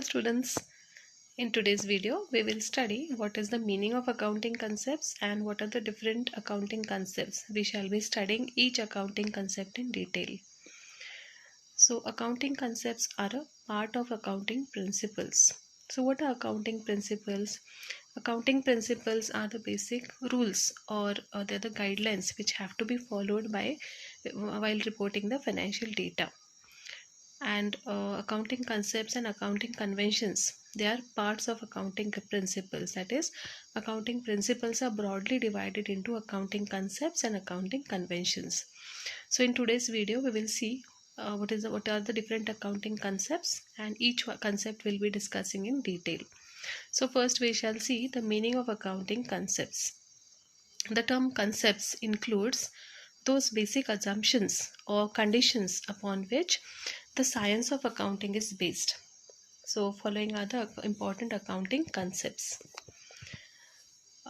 Hello students, in today's video we will study what is the meaning of accounting concepts and what are the different accounting concepts. We shall be studying each accounting concept in detail. So accounting concepts are a part of accounting principles. So what are accounting principles? Accounting principles are the basic rules or they're the guidelines which have to be followed by while reporting the financial data. And accounting concepts and accounting conventions, they are parts of accounting principles. That is, accounting principles are broadly divided into accounting concepts and accounting conventions. So in today's video we will see what are the different accounting concepts, and each concept will be discussing in detail. So first we shall see the meaning of accounting concepts. The term concepts includes those basic assumptions or conditions upon which the science of accounting is based. So following are the important accounting concepts: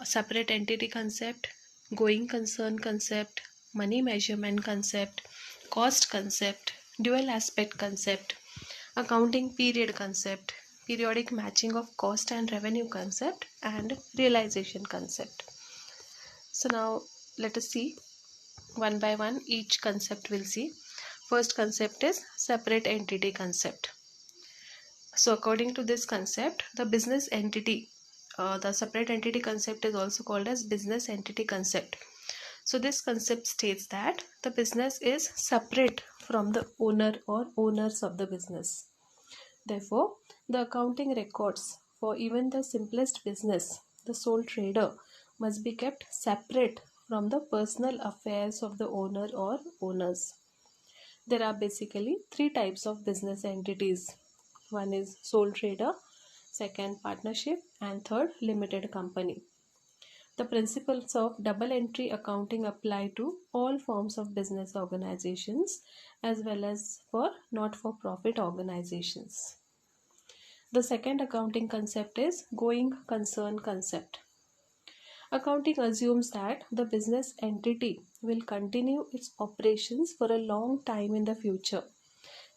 separate entity concept, going concern concept, money measurement concept, cost concept, dual aspect concept, accounting period concept, periodic matching of cost and revenue concept, and realization concept. So now let us see one by one each concept we'll see. First concept is separate entity concept. So according to this concept, the business entity, the separate entity concept is also called as business entity concept. So this concept states that the business is separate from the owner or owners of the business. Therefore, the accounting records for even the simplest business, the sole trader, must be kept separate from the personal affairs of the owner or owners. There are basically three types of business entities. One is sole trader, second partnership, and third limited company. The principles of double entry accounting apply to all forms of business organizations as well as for not-for-profit organizations. The second accounting concept is going concern concept. Accounting assumes that the business entity will continue its operations for a long time in the future,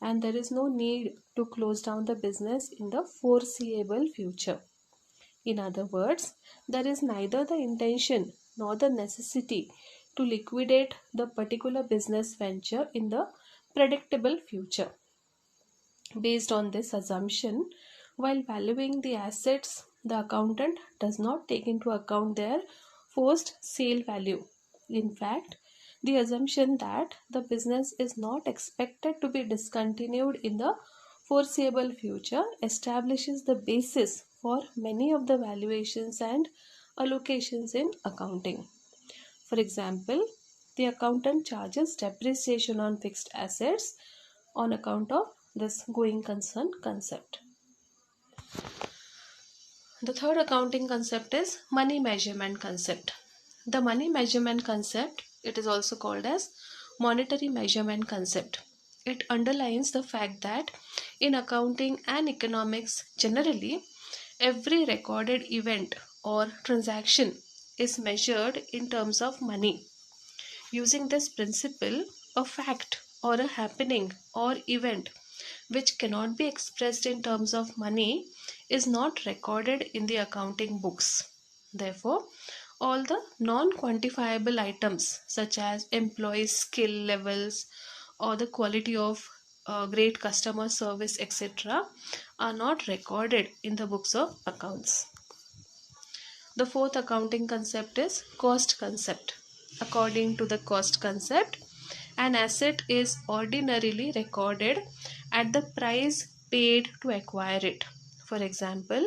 and there is no need to close down the business in the foreseeable future. In other words, there is neither the intention nor the necessity to liquidate the particular business venture in the predictable future. Based on this assumption, while valuing the assets, the accountant does not take into account their forced sale value. In fact, the assumption that the business is not expected to be discontinued in the foreseeable future establishes the basis for many of the valuations and allocations in accounting. For example, the accountant charges depreciation on fixed assets on account of this going concern concept. The third accounting concept is money measurement concept. The money measurement concept, it is also called as monetary measurement concept. It underlines the fact that in accounting and economics generally, every recorded event or transaction is measured in terms of money. Using this principle, a fact or a happening or event which cannot be expressed in terms of money is not recorded in the accounting books. Therefore, all the non-quantifiable items such as employees' skill levels or the quality of great customer service, etc., are not recorded in the books of accounts. The fourth accounting concept is cost concept. According to the cost concept, an asset is ordinarily recorded at the price paid to acquire it. For example,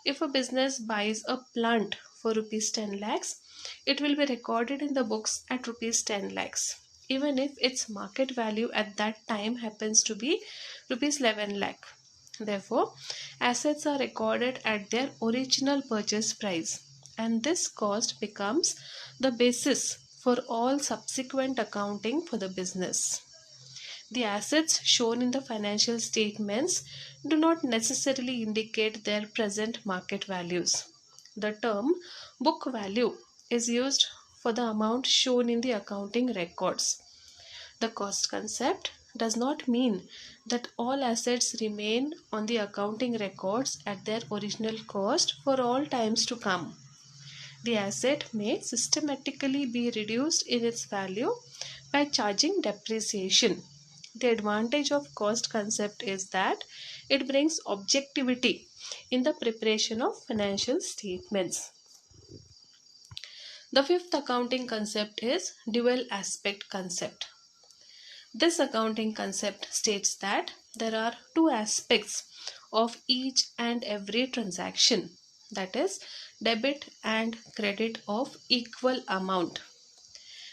if a business buys a plant for rupees 10 lakhs, it will be recorded in the books at rupees 10 lakhs, even if its market value at that time happens to be rupees 11 lakh. Therefore, assets are recorded at their original purchase price, and this cost becomes the basis for all subsequent accounting for the business. The assets shown in the financial statements do not necessarily indicate their present market values. The term book value is used for the amount shown in the accounting records. The cost concept does not mean that all assets remain on the accounting records at their original cost for all times to come. The asset may systematically be reduced in its value by charging depreciation. The advantage of cost concept is that it brings objectivity in the preparation of financial statements. The fifth accounting concept is dual aspect concept. This accounting concept states that there are two aspects of each and every transaction, that is, debit and credit of equal amount.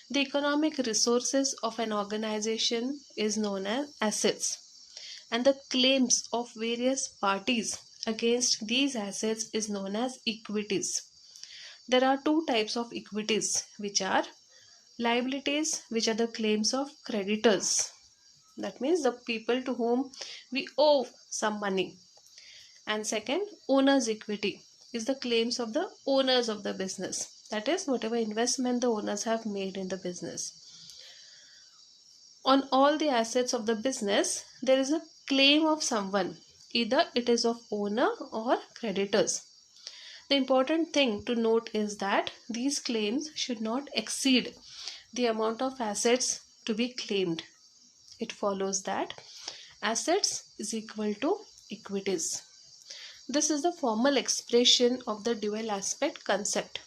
The economic resources of an organization is known as assets, and the claims of various parties against these assets is known as equities. There are two types of equities, which are liabilities, which are the claims of creditors. That means the people to whom we owe some money. And second, owner's equity is the claims of the owners of the business. That is, whatever investment the owners have made in the business. On all the assets of the business, there is a claim of someone. Either it is of owner or creditors. The important thing to note is that these claims should not exceed the amount of assets to be claimed. It follows that assets is equal to equities. This is the formal expression of the dual aspect concept.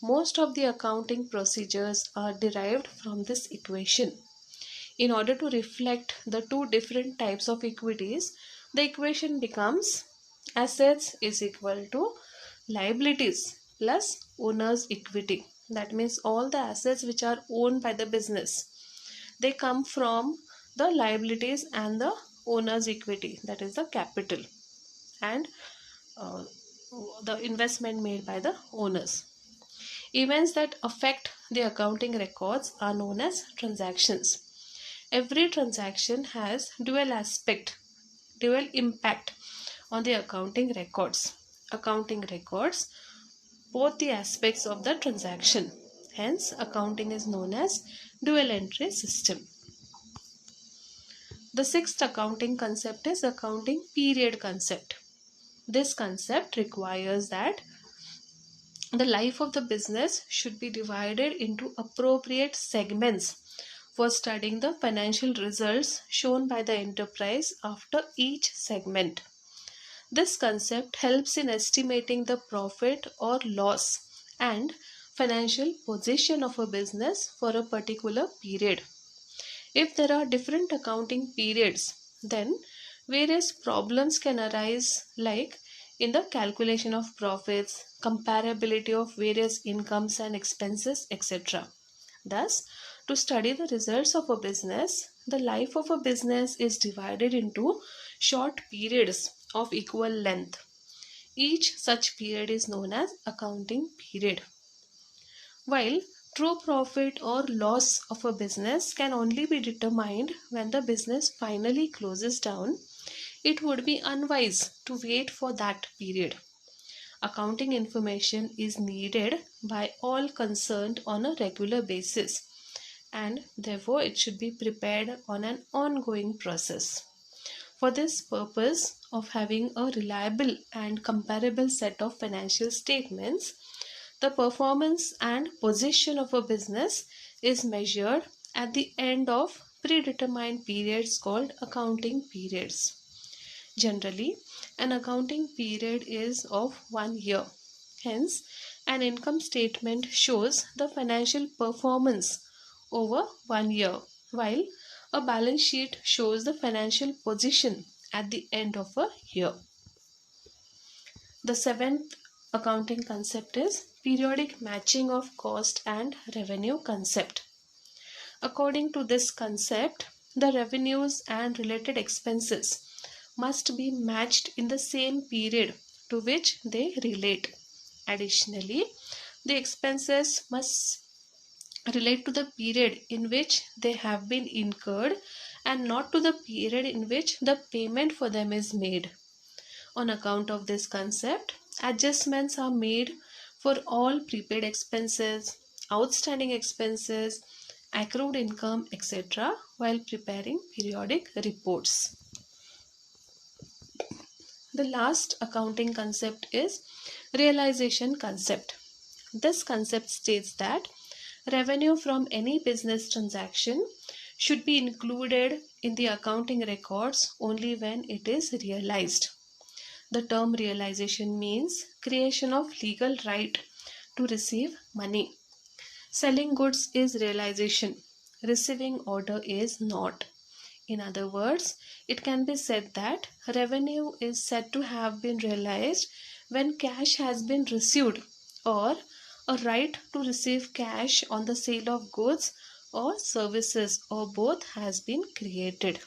Most of the accounting procedures are derived from this equation. In order to reflect the two different types of equities, the equation becomes assets is equal to liabilities plus owner's equity. That means all the assets which are owned by the business, they come from the liabilities and the owner's equity, that is the capital, and uh, the investment made by the owners. Events that affect the accounting records are known as transactions. Every transaction has dual impact on the accounting records. Accounting records both the aspects of the transaction. Hence, accounting is known as dual entry system. The sixth accounting concept is accounting period concept. This concept requires that the life of the business should be divided into appropriate segments for studying the financial results shown by the enterprise after each segment. This concept helps in estimating the profit or loss and financial position of a business for a particular period. If there are different accounting periods, then various problems can arise, like in the calculation of profits, comparability of various incomes and expenses, etc. Thus, to study the results of a business, the life of a business is divided into short periods of equal length. Each such period is known as accounting period. While true profit or loss of a business can only be determined when the business finally closes down, it would be unwise to wait for that period. Accounting information is needed by all concerned on a regular basis, and therefore it should be prepared on an ongoing process. For this purpose of having a reliable and comparable set of financial statements, the performance and position of a business is measured at the end of predetermined periods called accounting periods. Generally, an accounting period is of 1 year. Hence, an income statement shows the financial performance over 1 year, while a balance sheet shows the financial position at the end of a year. The seventh accounting concept is periodic matching of cost and revenue concept. According to this concept, the revenues and related expenses must be matched in the same period to which they relate. Additionally, the expenses must relate to the period in which they have been incurred and not to the period in which the payment for them is made. On account of this concept, adjustments are made for all prepaid expenses, outstanding expenses, accrued income, etc. while preparing periodic reports. The last accounting concept is realization concept. This concept states that revenue from any business transaction should be included in the accounting records only when it is realized. The term realization means creation of legal right to receive money. Selling goods is realization, receiving order is not. In other words, it can be said that revenue is said to have been realized when cash has been received, or a right to receive cash on the sale of goods or services, or both has been created.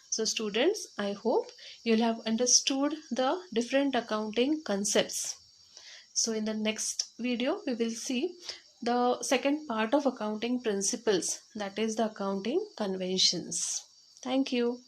So students, I hope you'll have understood the different accounting concepts. So in the next video, we will see the second part of accounting principles, that is the accounting conventions. Thank you.